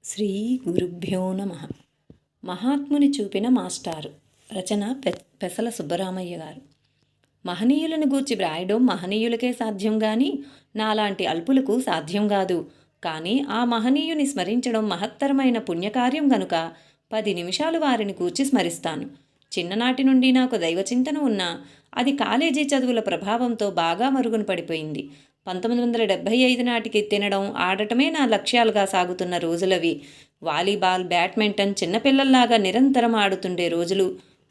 శ్రీ గురుభ్యో నమ. మహాత్ముని చూపిన మాస్టారు. రచన పెసల సుబ్బరామయ్య గారు. మహనీయులను గూర్చి వ్రాయడం మహనీయులకే సాధ్యం గాని నాలాంటి అల్పులకు సాధ్యం కాదు. కానీ ఆ మహనీయుని స్మరించడం మహత్తరమైన పుణ్యకార్యం గనుక 10 నిమిషాలు వారిని కూర్చి స్మరిస్తాను. చిన్ననాటి నుండి నాకు దైవచింతన ఉన్నా అది కాలేజీ చదువుల ప్రభావంతో బాగా మరుగున పడిపోయింది. 1975 నాటికి తినడం ఆడటమే నా లక్ష్యాలుగా సాగుతున్న రోజులవి. వాలీబాల్, బ్యాడ్మింటన్ చిన్నపిల్లల్లాగా నిరంతరం ఆడుతుండే రోజులు.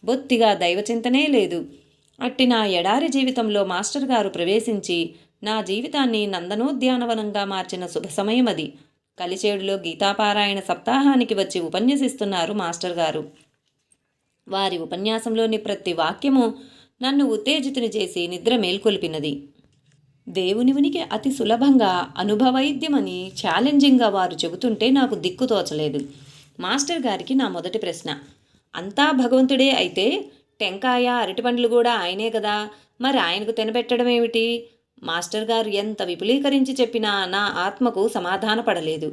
బొత్తిగా దైవచింతనే లేదు. అట్టి నా ఎడారి జీవితంలో మాస్టర్ గారు ప్రవేశించి నా జీవితాన్ని నందనోద్యానవనంగా మార్చిన శుభ సమయం అది. కలిచేడులో గీతాపారాయణ సప్తాహానికి వచ్చి ఉపన్యసిస్తున్నారు మాస్టర్ గారు. వారి ఉపన్యాసంలోని ప్రతి వాక్యము నన్ను ఉత్తేజితుని చేసి నిద్ర మేల్కొల్పినది. దేవునివునికి అతి సులభంగా అనుభవైద్యమని ఛాలెంజింగ్గా వారు చెబుతుంటే నాకు దిక్కు తోచలేదు. మాస్టర్ గారికి నా మొదటి ప్రశ్న, అంతా భగవంతుడే అయితే టెంకాయ అరటిపండ్లు కూడా ఆయనే కదా, మరి ఆయనకు తినబెట్టడం ఏమిటి? మాస్టర్ గారు ఎంత విపులీకరించి చెప్పినా నా ఆత్మకు సమాధానపడలేదు.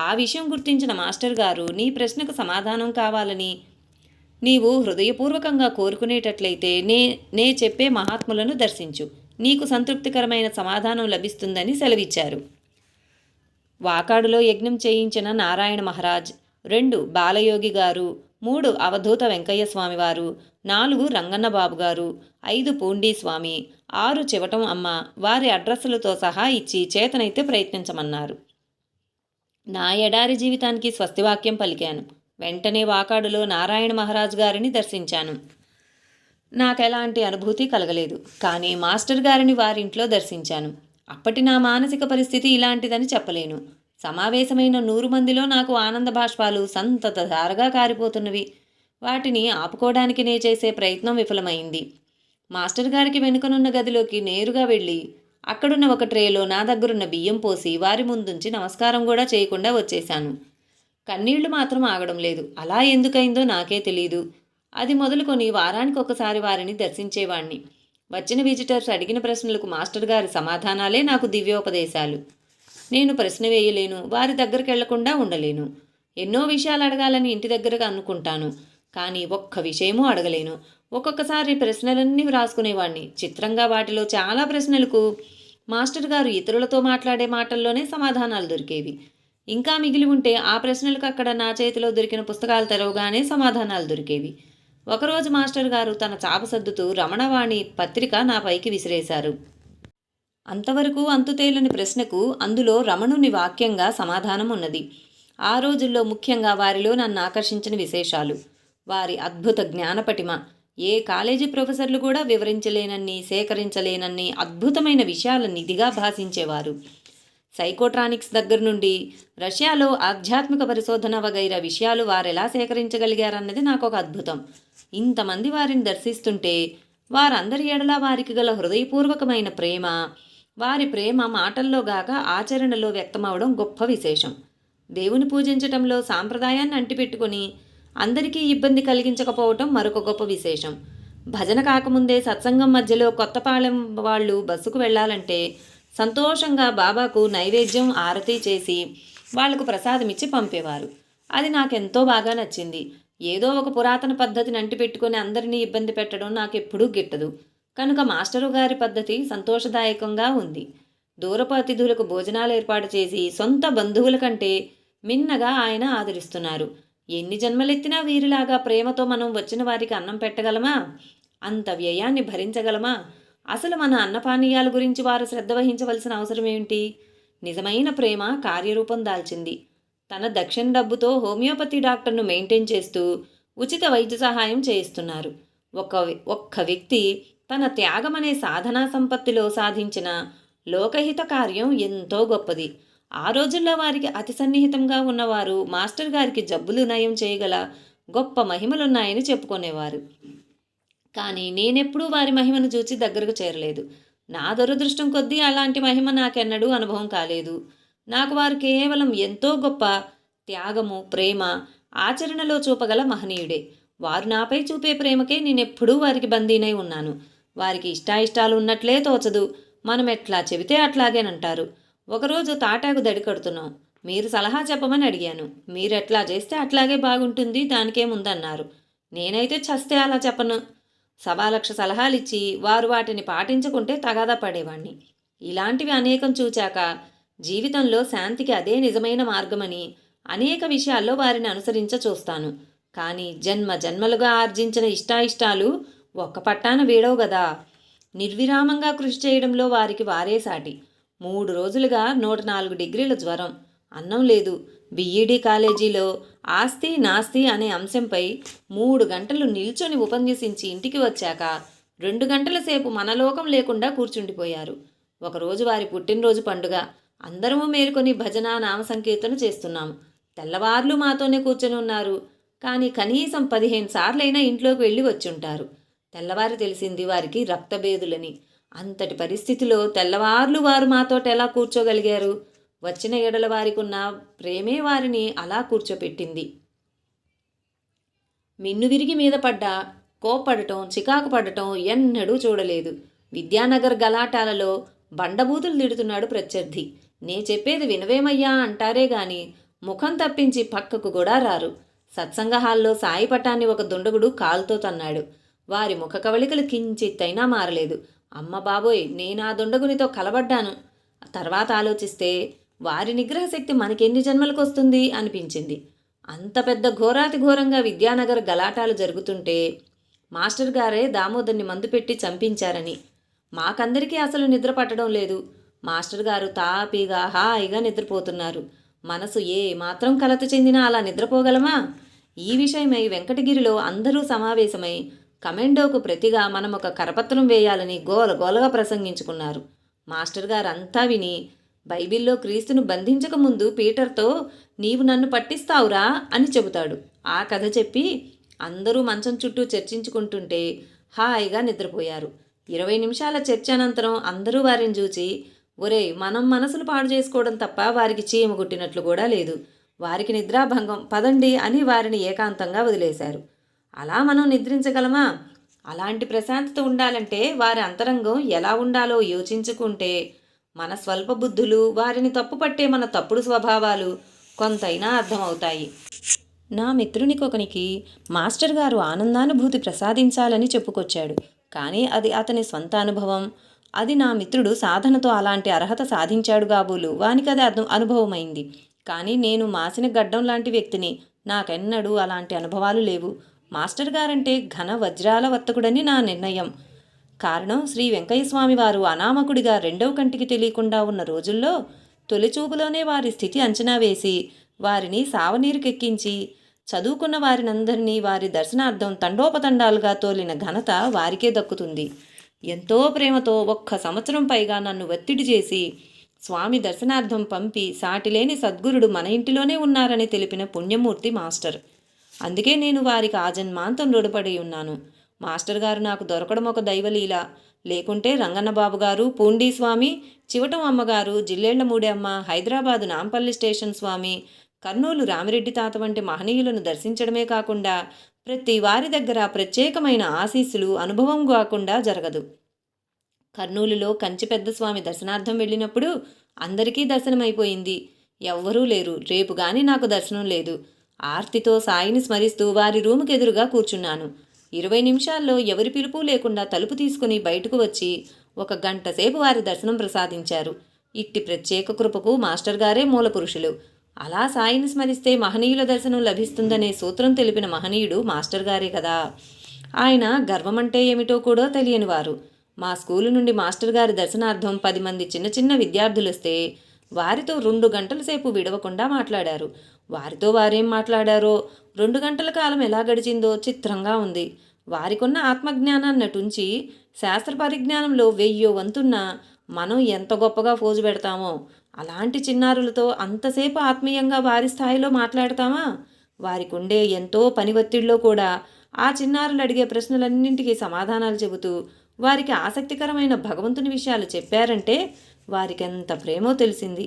ఆ విషయం గుర్తించిన మాస్టర్ గారు, నీ ప్రశ్నకు సమాధానం కావాలని నీవు హృదయపూర్వకంగా కోరుకునేటట్లయితే నే చెప్పే మహాత్ములను దర్శించు, నీకు సంతృప్తికరమైన సమాధానం లభిస్తుందని సెలవిచ్చారు. వాకాడులో యజ్ఞం చేయించిన నారాయణ మహారాజ్, 2 బాలయోగి గారు, 3 అవధూత వెంకయ్య స్వామివారు, 4 రంగన్నబాబు గారు, 5 పూండీ స్వామి, 6 చివటం అమ్మ వారి అడ్రస్సులతో సహా ఇచ్చి చేతనైతే ప్రయత్నించమన్నారు. నా ఎడారి జీవితానికి స్వస్తివాక్యం పలికాను. వెంటనే వాకాడులో నారాయణ మహారాజు గారిని దర్శించాను. నాకెలాంటి అనుభూతి కలగలేదు. కానీ మాస్టర్ గారిని వారింట్లో దర్శించాను. అప్పటి నా మానసిక పరిస్థితి ఇలాంటిదని చెప్పలేను. సమావేశమైన 100 మందిలో నాకు ఆనంద బాష్పాలు సంతతధారగా కారిపోతున్నవి. వాటిని ఆపుకోవడానికి నే చేసే ప్రయత్నం విఫలమైంది. మాస్టర్ గారికి వెనుకనున్న గదిలోకి నేరుగా వెళ్ళి అక్కడున్న ఒక ట్రేలో నా దగ్గరున్న బియ్యం పోసి వారి ముందుంచి నమస్కారం కూడా చేయకుండా వచ్చేశాను. కన్నీళ్లు మాత్రం ఆగడం లేదు. అలా ఎందుకైందో నాకే తెలీదు. అది మొదలుకొని వారానికి ఒకసారి వారిని దర్శించేవాణ్ణి. వచ్చిన విజిటర్స్ అడిగిన ప్రశ్నలకు మాస్టర్ గారి సమాధానాలే నాకు దివ్యోపదేశాలు. నేను ప్రశ్న వేయలేను, వారి దగ్గరికి వెళ్లకుండా ఉండలేను. ఎన్నో విషయాలు అడగాలని ఇంటి దగ్గరకు అనుకుంటాను, కానీ ఒక్క విషయమూ అడగలేను. ఒక్కొక్కసారి ప్రశ్నలన్నీ వ్రాసుకునేవాణ్ణి. చిత్రంగా వాటిలో చాలా ప్రశ్నలకు మాస్టర్ గారు ఇతరులతో మాట్లాడే మాటల్లోనే సమాధానాలు దొరికేవి. ఇంకా మిగిలి ఉంటే ఆ ప్రశ్నలకు అక్కడ నా చేతిలో దొరికిన పుస్తకాలు తెరవగానే సమాధానాలు దొరికేవి. ఒకరోజు మాస్టర్ గారు తన చాప సర్దుతూ రమణవాణి పత్రిక నా పైకి విసిరేశారు. అంతవరకు అంతుతేలని ప్రశ్నకు అందులో రమణుని వాక్యంగా సమాధానం ఉన్నది. ఆ రోజుల్లో ముఖ్యంగా వారిలో నన్ను ఆకర్షించిన విశేషాలు. వారి అద్భుత జ్ఞానపటిమ. ఏ కాలేజీ ప్రొఫెసర్లు కూడా వివరించలేనన్ని, సేకరించలేనన్ని అద్భుతమైన విషయాల నిధిగా భాషించేవారు. సైకోట్రానిక్స్ దగ్గర నుండి రష్యాలో ఆధ్యాత్మిక పరిశోధన వగైరా విషయాలు వారెలా సేకరించగలిగారన్నది నాకు ఒక అద్భుతం. ఇంతమంది వారిని దర్శిస్తుంటే వారందరి ఎడలా వారికి గల హృదయపూర్వకమైన ప్రేమ, వారి ప్రేమ మాటల్లో గాక ఆచరణలో వ్యక్తమవడం గొప్ప విశేషం. దేవుని పూజించటంలో సాంప్రదాయాన్ని అంటిపెట్టుకుని అందరికీ ఇబ్బంది కలిగించకపోవటం మరొక గొప్ప విశేషం. భజన కాకముందే సత్సంగం మధ్యలో కొత్తపాలెం వాళ్ళు బస్సుకు వెళ్ళాలంటే సంతోషంగా బాబాకు నైవేద్యం ఆరతి చేసి వాళ్లకు ప్రసాదమిచ్చి పంపేవారు. అది నాకెంతో బాగా నచ్చింది. ఏదో ఒక పురాతన పద్ధతిని అంటిపెట్టుకుని అందరినీ ఇబ్బంది పెట్టడం నాకెప్పుడూ గిట్టదు. కనుక మాస్టరు గారి పద్ధతి సంతోషదాయకంగా ఉంది. దూరపు అతిథులకు భోజనాలు ఏర్పాటు చేసి సొంత బంధువుల కంటే మిన్నగా ఆయన ఆదరిస్తున్నారు. ఎన్ని జన్మలెత్తినా వీరిలాగా ప్రేమతో మనం వచ్చిన వారికి అన్నం పెట్టగలమా? అంత వ్యయాన్ని భరించగలమా? అసలు మన అన్నపానీయాల గురించి వారు శ్రద్ధ వహించవలసిన అవసరం ఏమిటి? నిజమైన ప్రేమ కార్యరూపం దాల్చింది. తన దక్షిణ డబ్బుతో హోమియోపతి డాక్టర్ను మెయింటైన్ చేస్తూ ఉచిత వైద్య సహాయం చేయిస్తున్నారు. ఒక్క వ్యక్తి తన త్యాగం అనే సాధనా సంపత్తిలో సాధించిన లోకహిత కార్యం ఎంతో గొప్పది. ఆ రోజుల్లో వారికి అతి సన్నిహితంగా ఉన్నవారు మాస్టర్ గారికి జబ్బులు నయం చేయగల గొప్ప మహిమలున్నాయని చెప్పుకునేవారు. కానీ నేనెప్పుడూ వారి మహిమను చూచి దగ్గరకు చేరలేదు. నా దురదృష్టం కొద్దీ అలాంటి మహిమ నాకెన్నడూ అనుభవం కాలేదు. నాకు వారు కేవలం ఎంతో గొప్ప త్యాగము, ప్రేమ ఆచరణలో చూపగల మహనీయుడే. వారు నాపై చూపే ప్రేమకే నేనెప్పుడూ వారికి బందీనై ఉన్నాను. వారికి ఇష్టాయిష్టాలు ఉన్నట్లే తోచదు. మనం ఎట్లా చెబితే అట్లాగేనంటారు. ఒకరోజు తాటాకు దడి కడుతున్నాం. మీరు సలహా చెప్పమని అడిగాను. మీరెట్లా చేస్తే అట్లాగే బాగుంటుంది, దానికేముందన్నారు. నేనైతే చస్తే అలా చెప్పను. సవాలక్ష సలహాలిచ్చి వారు వాటిని పాటించకుంటే తగాదా పడేవాణ్ణి. ఇలాంటివి అనేకం చూచాక జీవితంలో శాంతికి అదే నిజమైన మార్గమని అనేక విషయాల్లో వారిని అనుసరించ చూస్తాను. కానీ జన్మ జన్మలుగా ఆర్జించిన ఇష్టాయిష్టాలు ఒక్క పట్టాన వీడవు గదా. నిర్విరామంగా కృషి చేయడంలో వారికి వారే సాటి. 3 రోజులుగా 104 డిగ్రీల జ్వరం, అన్నం లేదు. బిఈడి కాలేజీలో ఆస్తి నాస్తి అనే అంశంపై 3 గంటలు నిల్చొని ఉపన్యసించి ఇంటికి వచ్చాక 2 గంటల సేపు మనలోకం లేకుండా కూర్చుండిపోయారు. ఒకరోజు వారి పుట్టినరోజు పండుగ. అందరము మేలుకొని భజన నామ సంకీర్తన చేస్తున్నాము. తెల్లవార్లు మాతోనే కూర్చొని ఉన్నారు. కానీ కనీసం 15 సార్లైనా ఇంట్లోకి వెళ్ళి వచ్చుంటారు. తెల్లవారి తెలిసింది వారికి రక్తభేదులని. అంతటి పరిస్థితిలో తెల్లవార్లు వారు మాతోట ఎలా కూర్చోగలిగారు? వచ్చిన ఎడల వారికున్న ప్రేమే వారిని అలా కూర్చోపెట్టింది. మిన్ను విరిగి మీద పడ్డా కోప్పడటం, చికాకు పడటం ఎన్నడూ చూడలేదు. విద్యానగర్ గలాటాలలో బండబూతులు తిడుతున్నాడు ప్రత్యర్థి. నే చెప్పేది వినవేమయ్యా అంటారే గాని ముఖం తప్పించి పక్కకు కూడా రారు. సత్సంగ హాల్లో సాయి పటాన్ని ఒక దుండగుడు కాలుతో తన్నాడు. వారి ముఖ కవళికలు కించిత్తైనా మారలేదు. అమ్మ బాబోయ్, నేనా దుండగునితో కలబడ్డాను. తర్వాత ఆలోచిస్తే వారి నిగ్రహ శక్తి మనకెన్ని జన్మలకొస్తుంది అనిపించింది. అంత పెద్ద ఘోరాతి ఘోరంగా విద్యానగర్ గలాటాలు జరుగుతుంటే మాస్టర్ గారే దామోదర్ని మందు పెట్టి చంపించారని మాకందరికీ అసలు నిద్ర పట్టడం లేదు. మాస్టర్ గారు తాపీగా హాయిగా నిద్రపోతున్నారు. మనసు ఏ మాత్రం కలత చెందినా అలా నిద్రపోగలమా? ఈ విషయమై వెంకటగిరిలో అందరూ సమావేశమై కమెండోకు ప్రతిగా మనం ఒక కరపత్రం వేయాలని గోలగోలగా ప్రసంగించుకున్నారు. మాస్టర్ గారు అంతా విని, బైబిల్లో క్రీస్తును బంధించకముందు పీటర్తో నీవు నన్ను పట్టిస్తావురా అని చెబుతాడు. ఆ కథ చెప్పి అందరూ మంచం చుట్టూ చర్చించుకుంటుంటే హాయిగా నిద్రపోయారు. 20 నిమిషాల చర్చ అనంతరం అందరూ వారిని చూచి, ఒరేయ్, మనం మనసులు పాడు చేసుకోవడం తప్ప వారికి చీమ గుట్టినట్లు కూడా లేదు. వారికి నిద్రాభంగం, పదండి అని వారిని ఏకాంతంగా వదిలేశారు. అలా మనం నిద్రించగలమా? అలాంటి ప్రశాంతత ఉండాలంటే వారి అంతరంగం ఎలా ఉండాలో యోచించుకుంటే మన స్వల్ప బుద్ధులు, వారిని తప్పుపట్టే మన తప్పుడు స్వభావాలు కొంతైనా అర్థమవుతాయి. నా మిత్రునికొకనికి మాస్టర్ గారు ఆనందానుభూతి ప్రసాదించాలని చెప్పుకొచ్చాడు. కానీ అది అతని స్వంత అనుభవం. అది నా మిత్రుడు సాధనతో అలాంటి అర్హత సాధించాడు కాబోలు, వానికి అది అనుభవమైంది. కానీ నేను మాసిన గడ్డం లాంటి వ్యక్తిని, నాకెన్నడూ అలాంటి అనుభవాలు లేవు. మాస్టర్ గారంటే ఘన వజ్రాల వర్తకుడని నా నిర్ణయం. కారణం, శ్రీ వెంకయ్యస్వామి వారు అనామకుడిగా 2వ కంటికి తెలియకుండా ఉన్న రోజుల్లో తొలిచూపులోనే వారి స్థితి అంచనా వేసి వారిని సావనీరుకెక్కించి చదువుకున్న వారినందరినీ వారి దర్శనార్థం తండోపతండాలుగా తోలిన ఘనత వారికే దక్కుతుంది. ఎంతో ప్రేమతో 1 సంవత్సరం పైగా నన్ను ఒత్తిడి చేసి స్వామి దర్శనార్థం పంపి సాటిలేని సద్గురుడు మన ఇంటిలోనే ఉన్నారని తెలిపిన పుణ్యమూర్తి మాస్టర్. అందుకే నేను వారికి ఆజన్మాంతం రుణపడి ఉన్నాను. మాస్టర్ గారు నాకు దొరకడం ఒక దైవలీల. లేకుంటే రంగన్నబాబు గారు, పూండీస్వామి, చివటం అమ్మగారు, జిల్లేళ్ల మూడమ్మ, హైదరాబాదు నాంపల్లి స్టేషన్ స్వామి, కర్నూలు రామిరెడ్డి తాత వంటి మహనీయులను దర్శించడమే కాకుండా ప్రతి వారి దగ్గర ప్రత్యేకమైన ఆశీస్సులు అనుభవం కాకుండా జరగదు. కర్నూలులో కంచి పెద్ద స్వామి దర్శనార్థం వెళ్ళినప్పుడు అందరికీ దర్శనమైపోయింది. ఎవ్వరూ లేరు. రేపు గాని నాకు దర్శనం లేదు. ఆర్తితో సాయిని స్మరిస్తూ వారి రూముకి ఎదురుగా కూర్చున్నాను. 20 నిమిషాల్లో ఎవరి పిలుపు లేకుండా తలుపు తీసుకుని బయటకు వచ్చి 1 గంట సేపు వారి దర్శనం ప్రసాదించారు. ఇట్టి ప్రత్యేక కృపకు మాస్టర్ గారే మూల పురుషులు. అలా సాయిని స్మరిస్తే మహనీయుల దర్శనం లభిస్తుందనే సూత్రం తెలిపిన మహనీయుడు మాస్టర్ గారే కదా. ఆయన గర్వమంటే ఏమిటో కూడా తెలియనివారు. మా స్కూలు నుండి మాస్టర్ గారి దర్శనార్థం 10 మంది చిన్న చిన్న విద్యార్థులొస్తే వారితో 2 గంటల సేపు విడవకుండా మాట్లాడారు. వారితో వారేం మాట్లాడారో, 2 గంటల కాలం ఎలా గడిచిందో చిత్రంగా ఉంది. వారికున్న ఆత్మజ్ఞానాన్ని నటుంచి శాస్త్ర పరిజ్ఞానంలో 1000 వంతున్న మనం ఎంత గొప్పగా ఫోజు పెడతామో, అలాంటి చిన్నారులతో అంతసేపు ఆత్మీయంగా వారి స్థాయిలో మాట్లాడతామా? వారికి ఉండే ఎంతో పని ఒత్తిడిలో కూడా ఆ చిన్నారులు అడిగే ప్రశ్నలన్నింటికీ సమాధానాలు చెబుతూ వారికి ఆసక్తికరమైన భగవంతుని విషయాలు చెప్పారంటే వారికెంత ప్రేమో తెలిసింది.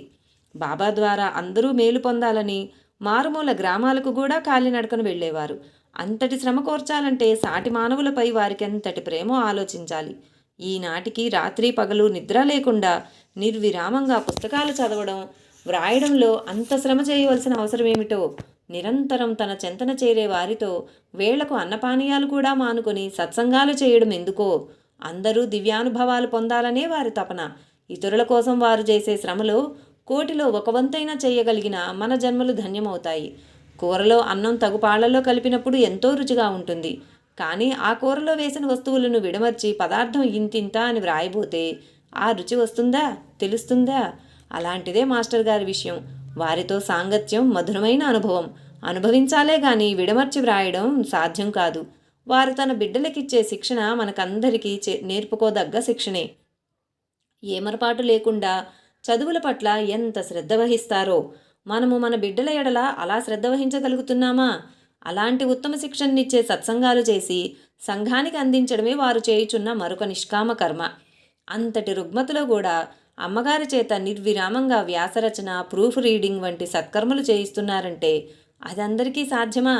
బాబా ద్వారా అందరూ మేలు పొందాలని మారుమూల గ్రామాలకు కూడా కాలినడకను వెళ్ళేవారు. అంతటి శ్రమ కోర్చాలంటే సాటి మానవులపై వారికెంతటి ప్రేమో ఆలోచించాలి. ఈనాటికి రాత్రి పగలు నిద్ర లేకుండా నిర్విరామంగా పుస్తకాలు చదవడం, వ్రాయడంలో అంత శ్రమ చేయవలసిన అవసరం ఏమిటో, నిరంతరం తన చెంతన చేరే వారితో వేళకు అన్నపానీయాలు కూడా మానుకొని సత్సంగాలు చేయడం ఎందుకో, అందరూ దివ్యానుభవాలు పొందాలనే వారి తపన. ఇతరుల కోసం వారు చేసే శ్రమలో కోటిలో ఒక వంతైనా చేయగలిగిన మన జన్మలు ధన్యమవుతాయి. కూరలో అన్నం తగు పాళ్లలో కలిపినప్పుడు ఎంతో రుచిగా ఉంటుంది. కానీ ఆ కూరలో వేసిన వస్తువులను విడమర్చి పదార్థం ఇంతింత అని వ్రాయబోతే ఆ రుచి వస్తుందా, తెలుస్తుందా? అలాంటిదే మాస్టర్ గారి విషయం. వారితో సాంగత్యం మధురమైన అనుభవం. అనుభవించాలే గాని విడమర్చి వ్రాయడం సాధ్యం కాదు. వారు తన బిడ్డలకిచ్చే శిక్షణ మనకందరికీ నేర్పుకోదగ్గ శిక్షణే. ఏమరపాటు లేకుండా చదువుల పట్ల ఎంత శ్రద్ధ వహిస్తారో మనము మన బిడ్డల ఎడల అలా శ్రద్ధ వహించగలుగుతున్నామా? అలాంటి ఉత్తమ శిక్షణనిచ్చే సత్సంగాలు చేసి సంఘానికి అందించడమే వారు చేయుచున్న మరొక నిష్కామ కర్మ. అంతటి రుగ్మతలో కూడా అమ్మగారి చేత నిర్విరామంగా వ్యాసరచన, ప్రూఫ్ రీడింగ్ వంటి సత్కర్మలు చేయిస్తున్నారంటే అది అందరికీ సాధ్యమా?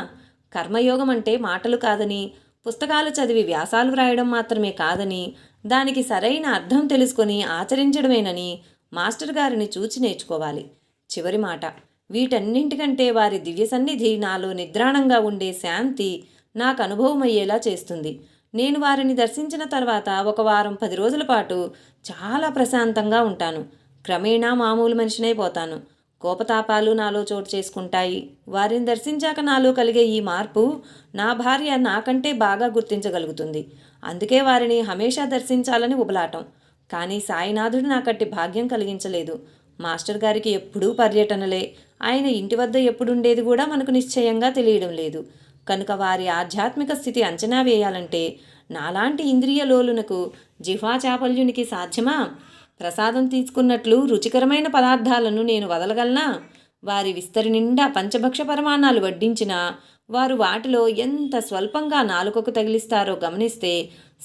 కర్మయోగం అంటే మాటలు కాదని, పుస్తకాలు చదివి వ్యాసాలు వ్రాయడం మాత్రమే కాదని, దానికి సరైన అర్థం తెలుసుకొని ఆచరించడమేనని మాస్టర్ గారిని చూచి నేర్చుకోవాలి. చివరి మాట, వీటన్నింటికంటే వారి దివ్య సన్నిధి నాలో నిద్రాణంగా ఉండే శాంతి నాకు అనుభవమయ్యేలా చేస్తుంది. నేను వారిని దర్శించిన తర్వాత ఒక వారం 10 రోజుల పాటు చాలా ప్రశాంతంగా ఉంటాను. క్రమేణా మామూలు మనిషినైపోతాను. కోపతాపాలు నాలో చోటు చేసుకుంటాయి. వారిని దర్శించాక నాలో కలిగే ఈ మార్పు నా భార్య నాకంటే బాగా గుర్తించగలుగుతుంది. అందుకే వారిని హమేషా దర్శించాలని ఉబలాటం. కానీ సాయినాథుడు నాకట్టి భాగ్యం కలిగించలేదు. మాస్టర్ గారికి ఎప్పుడూ పర్యటనలే. ఆయన ఇంటి వద్ద ఎప్పుడుండేది కూడా మనకు నిశ్చయంగా తెలియడం లేదు. కనుక వారి ఆధ్యాత్మిక స్థితి అంచనా వేయాలంటే నాలాంటి ఇంద్రియ లోలునకు, జిహ్వా చాపల్యునికి సాధ్యమా? ప్రసాదం తీసుకున్నట్లు రుచికరమైన పదార్థాలను నేను వదలగలనా? వారి విస్తరి నిండా పంచభక్ష పరమాణాలు వడ్డించినా వారు వాటిలో ఎంత స్వల్పంగా నాలుకకు తగిలిస్తారో గమనిస్తే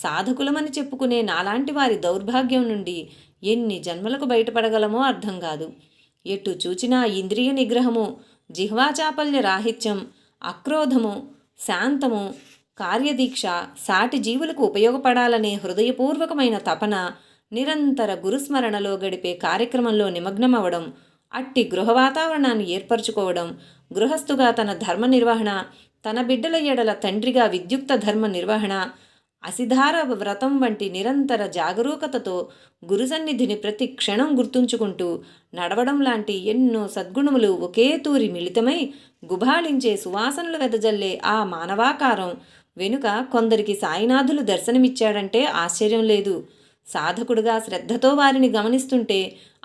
సాధకులమని చెప్పుకునే నాలాంటి వారి దౌర్భాగ్యం నుండి ఎన్ని జన్మలకు బయటపడగలమో అర్థం కాదు. ఎటు చూచినా ఇంద్రియ నిగ్రహము, జిహ్వాచాపల్య రాహిత్యం, అక్రోధము, శాంతము, కార్యదీక్ష, సాటి జీవులకు ఉపయోగపడాలనే హృదయపూర్వకమైన తపన, నిరంతర గురుస్మరణలో గడిపే కార్యక్రమంలో నిమగ్నమవడం, అట్టి గృహ వాతావరణాన్ని ఏర్పరచుకోవడం, గృహస్థుగా తన ధర్మ నిర్వహణ, తన బిడ్డల ఎడల తండ్రిగా విద్యుక్త ధర్మ నిర్వహణ, అసిధార వ్రతం వంటి నిరంతర జాగరూకతతో గురుసన్నిధిని ప్రతి క్షణం గుర్తుంచుకుంటూ నడవడం లాంటి ఎన్నో సద్గుణములు ఒకే తూరి మిళితమై గుబాళించే సువాసనలు వెదజల్లే ఆ మానవాకారం వెనుక కొందరికి సాయినాథులు దర్శనమిచ్చాడంటే ఆశ్చర్యం లేదు. సాధకుడుగా శ్రద్ధతో వారిని గమనిస్తుంటే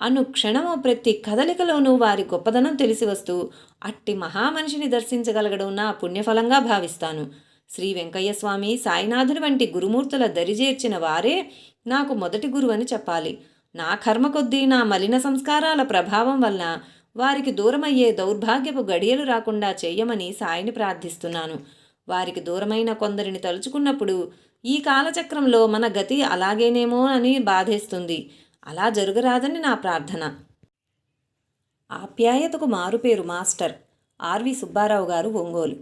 అనుక్షణము ప్రతి కదలికలోనూ వారి గొప్పదనం తెలిసి వస్తూ అట్టి మహామనిషిని దర్శించగలగడం నా పుణ్యఫలంగా భావిస్తాను. శ్రీ వెంకయ్య స్వామి, సాయినాథుని వంటి గురుమూర్తుల దరిజేర్చిన వారే నాకు మొదటి గురువు అని చెప్పాలి. నా కర్మ కొద్దీ, నా మలిన సంస్కారాల ప్రభావం వలన వారికి దూరమయ్యే దౌర్భాగ్యపు గడియలు రాకుండా చేయమని సాయిని ప్రార్థిస్తున్నాను. వారికి దూరమైన కొందరిని తలుచుకున్నప్పుడు ఈ కాలచక్రంలో మన గతి అలాగేనేమో అని బాధేస్తుంది. అలా జరగరాదని నా ప్రార్థన. ఆప్యాయతకు మారుపేరు మాస్టర్ ఆర్వి సుబ్బారావు గారు, ఒంగోలు.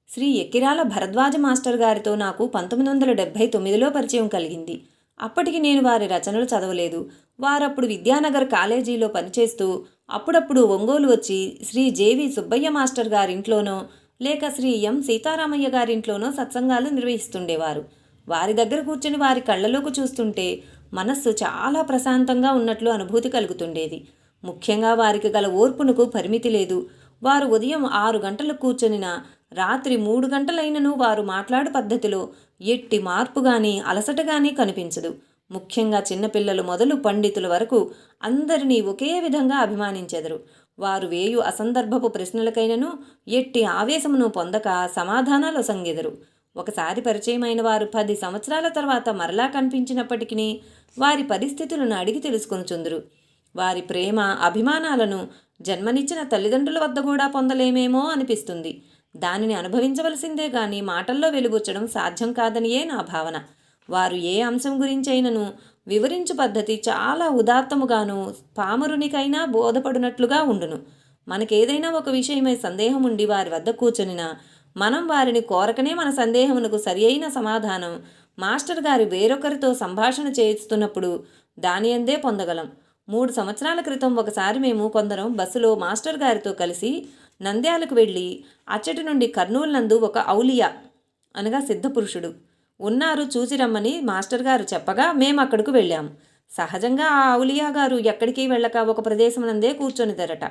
శ్రీ ఎక్కిరాల భరద్వాజ మాస్టర్ గారితో నాకు 1979లో పరిచయం కలిగింది. అప్పటికి నేను వారి రచనలు చదవలేదు. వారప్పుడు విద్యానగర్ కాలేజీలో పనిచేస్తూ అప్పుడప్పుడు ఒంగోలు వచ్చి శ్రీ జేవి సుబ్బయ్య మాస్టర్ గారింట్లోనో లేక శ్రీ ఎం సీతారామయ్య గారింట్లోనో సత్సంగాలు నిర్వహిస్తుండేవారు. వారి దగ్గర కూర్చుని వారి కళ్ళలోకి చూస్తుంటే మనస్సు చాలా ప్రశాంతంగా ఉన్నట్లు అనుభూతి కలుగుతుండేది. ముఖ్యంగా వారికి గల ఓర్పునకు పరిమితి లేదు. వారు ఉదయం 6 గంటలకు కూర్చొనినా రాత్రి 3 గంటలైనను వారు మాట్లాడు పద్ధతిలో ఎట్టి మార్పు కానీ అలసట కానీ కనిపించదు. ముఖ్యంగా చిన్నపిల్లలు మొదలు పండితుల వరకు అందరినీ ఒకే విధంగా అభిమానించెదరు. వారు వేయు అసందర్భపు ప్రశ్నలకైనను ఎట్టి ఆవేశమును పొందక సమాధానాలు సంగెదరు. ఒకసారి పరిచయమైన వారు 10 సంవత్సరాల తర్వాత మరలా కనిపించినప్పటికీ వారి పరిస్థితులను అడిగి తెలుసుకొనుచుందురు. వారి ప్రేమ అభిమానాలను జన్మనిచ్చిన తల్లిదండ్రుల వద్ద కూడా పొందలేమేమో అనిపిస్తుంది. దానిని అనుభవించవలసిందే గాని మాటల్లో వెలుబుచ్చడం సాధ్యం కాదనియే నా భావన. వారు ఏ అంశం గురించైనను వివరించు పద్ధతి చాలా ఉదాత్తముగాను పామరునికైనా బోధపడినట్లుగా ఉండును. మనకేదైనా ఒక విషయమై సందేహం ఉండి వారి వద్ద కూర్చొనినా మనం వారిని కోరకనే మన సందేహమునకు సరి అయిన సమాధానం మాస్టర్ గారి వేరొకరితో సంభాషణ చేయిస్తున్నప్పుడు దాని అందే పొందగలం. 3 సంవత్సరాల క్రితం ఒకసారి మేము కొందరం బస్సులో మాస్టర్ గారితో కలిసి నంద్యాలకు వెళ్ళి అచ్చటి నుండి కర్నూలు నందు ఒక ఔలియా అనగా సిద్ధపురుషుడు ఉన్నారు, చూసి రమ్మని మాస్టర్ గారు చెప్పగా మేము అక్కడికి వెళ్ళాము. సహజంగా ఆ ఔలియా గారు ఎక్కడికి వెళ్ళక ఒక ప్రదేశం నందే కూర్చొనిదరట.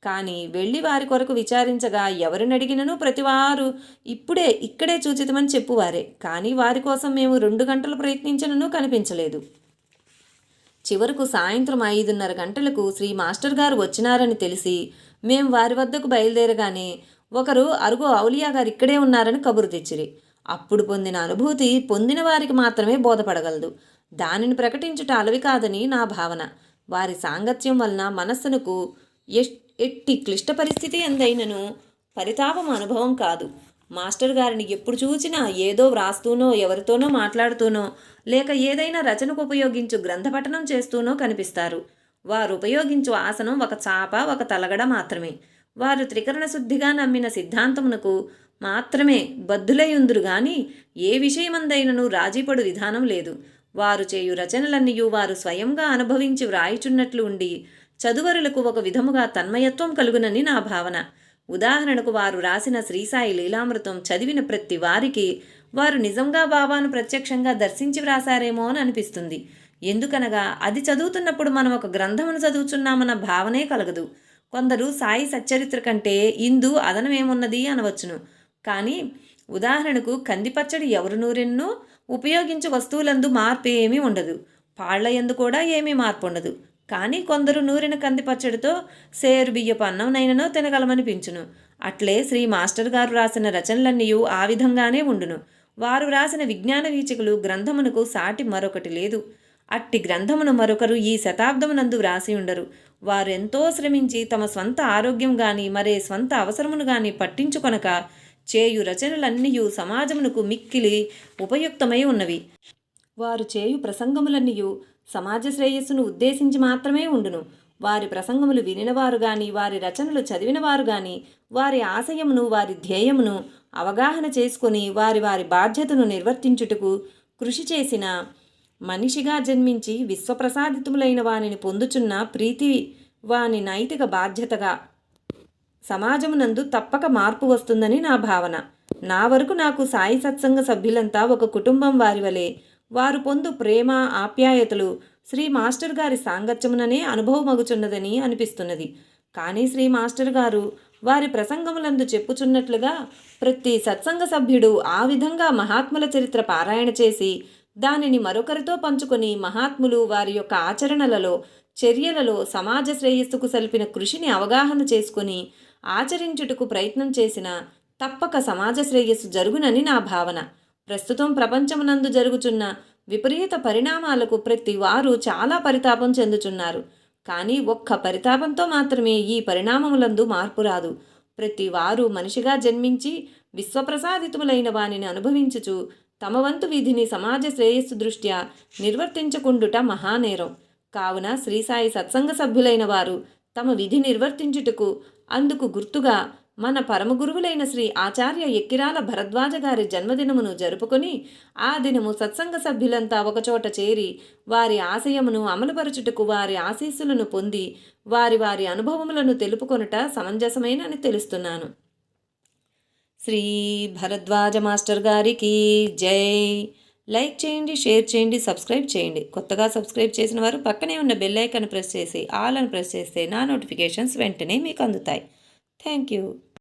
కానీ వెళ్ళి వారి కొరకు విచారించగా ఎవరిని అడిగినను ప్రతివారు ఇక్కడే చూచితమని చెప్పువారే. కానీ వారి కోసం మేము 2 గంటలు ప్రయత్నించినను కనిపించలేదు. చివరకు సాయంత్రం 5:30 గంటలకు శ్రీ మాస్టర్ గారు వచ్చినారని తెలిసి మేము వారి వద్దకు బయలుదేరగానే ఒకరు అరుగో ఔలియా గారు ఇక్కడే ఉన్నారని కబురు తెచ్చిరి. అప్పుడు పొందిన అనుభూతి పొందిన వారికి మాత్రమే బోధపడగలదు. దానిని ప్రకటించుట అలవి కాదని నా భావన. వారి సాంగత్యం వలన మనస్సునకు ఎట్టి క్లిష్ట పరిస్థితి ఎందైనను పరితాపం అనుభవం కాదు. మాస్టర్ గారిని ఎప్పుడు చూచినా ఏదో వ్రాస్తూనో ఎవరితోనో మాట్లాడుతూనో లేక ఏదైనా రచనకు ఉపయోగించు గ్రంథపఠనం చేస్తూనో కనిపిస్తారు. వారు ఉపయోగించు ఆసనం ఒక చాప, ఒక తలగడ మాత్రమే. వారు త్రికరణ శుద్ధిగా నమ్మిన సిద్ధాంతమునకు మాత్రమే బద్ధులై ఉందురు గాని ఏ విషయమందైనను రాజీపడు విధానం లేదు. వారు చేయు రచనలన్నీయు వారు స్వయంగా అనుభవించి వ్రాయిచున్నట్లు ఉండి చదువరులకు ఒక విధముగా తన్మయత్వం కలుగునని నా భావన. ఉదాహరణకు వారు రాసిన శ్రీసాయి లీలామృతం చదివిన ప్రతి వారికి వారు నిజంగా బాబాను ప్రత్యక్షంగా దర్శించి వ్రాసారేమో అని అనిపిస్తుంది. ఎందుకనగా అది చదువుతున్నప్పుడు మనం ఒక గ్రంథమును చదువుచున్నామన్న భావనే కలగదు. కొందరు సాయి సచ్చరిత్ర కంటే ఇందు అదనమేమున్నది అనవచ్చును. కానీ ఉదాహరణకు కందిపచ్చడి ఎవరు నూరెన్నో ఉపయోగించే వస్తువులందు మార్పు ఏమీ ఉండదు. పాళ్ల యందు కూడా ఏమీ మార్పు ఉండదు. కానీ కొందరు నూరిన కందిపచ్చడితో సేరు బియ్యపు అన్నంనైననో తినగలమనిపించును. అట్లే శ్రీ మాస్టర్ గారు రాసిన రచనలన్నీ ఆ విధంగానే ఉండును. వారు రాసిన విజ్ఞాన వీచికలు గ్రంథమునకు సాటి మరొకటి లేదు. అట్టి గ్రంథమును మరొకరు ఈ శతాబ్దమునందు వ్రాసి ఉండరు. వారు ఎంతో శ్రమించి తమ స్వంత ఆరోగ్యం గాని మరే స్వంత అవసరమును గాని పట్టించుకొనక చేయు రచనలన్నీ సమాజమునకు మిక్కిలి ఉపయుక్తమై ఉన్నవి. వారు చేయు ప్రసంగములన్నీయు సమాజ శ్రేయస్సును ఉద్దేశించి మాత్రమే ఉండును. వారి ప్రసంగములు వినినవారు గాని వారి రచనలు చదివినవారు గాని వారి ఆశయమును వారి ధ్యేయమును అవగాహన చేసుకొని వారి వారి బాధ్యతను నిర్వర్తించుటకు కృషి చేసిన మనిషిగా జన్మించి విశ్వప్రసాదితములైన వానిని పొందుచున్న ప్రీతి వాని నైతిక బాధ్యతగా సమాజమునందు తప్పక మార్పు వస్తుందని నా భావన. నా వరకు నాకు సాయి సత్సంగ సభ్యులంతా ఒక కుటుంబం వారి వలె వారు పొందు ప్రేమ ఆప్యాయతలు శ్రీ మాస్టర్ గారి సాంగత్యముననే అనుభవమగుచున్నదని అనిపిస్తున్నది. కానీ శ్రీ మాస్టర్ గారు వారి ప్రసంగములందు చెప్పుచున్నట్లుగా ప్రతి సత్సంగ సభ్యుడు ఆ విధంగా మహాత్ముల చరిత్ర పారాయణ చేసి దానిని మరొకరితో పంచుకొని మహాత్ములు వారి యొక్క ఆచరణలలో చర్యలలో సమాజ శ్రేయస్సుకు సల్పిన కృషిని అవగాహన చేసుకొని ఆచరించుటకు ప్రయత్నం చేసిన తప్పక సమాజ శ్రేయస్సు జరుగునని నా భావన. ప్రస్తుతం ప్రపంచమునందు జరుగుచున్న విపరీత పరిణామాలకు ప్రతి వారు చాలా పరితాపం చెందుచున్నారు. కానీ ఒక్క పరితాపంతో మాత్రమే ఈ పరిణామములందు మార్పు రాదు. ప్రతి వారు మనిషిగా జన్మించి విశ్వప్రసాదితములైన వానిని అనుభవించుచు తమ వంతు విధిని సమాజ శ్రేయస్సు దృష్ట్యా నిర్వర్తించకుండుట మహానేరం. కావున శ్రీసాయి సత్సంగ సభ్యులైన వారు తమ విధి నిర్వర్తించుటకు అందుకు గుర్తుగా మన పరమగురువులైన శ్రీ ఆచార్య ఎక్కిరాల భరద్వాజ గారి జన్మదినమును జరుపుకొని ఆ దినము సత్సంగ సభ్యులంతా ఒకచోట చేరి వారి ఆశయమును అమలుపరచుటకు వారి ఆశీస్సులను పొంది వారి వారి అనుభవములను తెలుపుకొనుట సమంజసమేనని తెలుస్తున్నాను. శ్రీ భరద్వాజ మాస్టర్ గారికి జై. లైక్ చేయండి, షేర్ చేయండి, సబ్స్క్రైబ్ చేయండి. కొత్తగా సబ్స్క్రైబ్ చేసిన వారు పక్కనే ఉన్న బెల్ ఐకాన్ ప్రెస్ చేసి ఆల్ అని ప్రెస్ చేస్తే నా నోటిఫికేషన్స్ వెంటనే మీకు అందుతాయి. Thank you.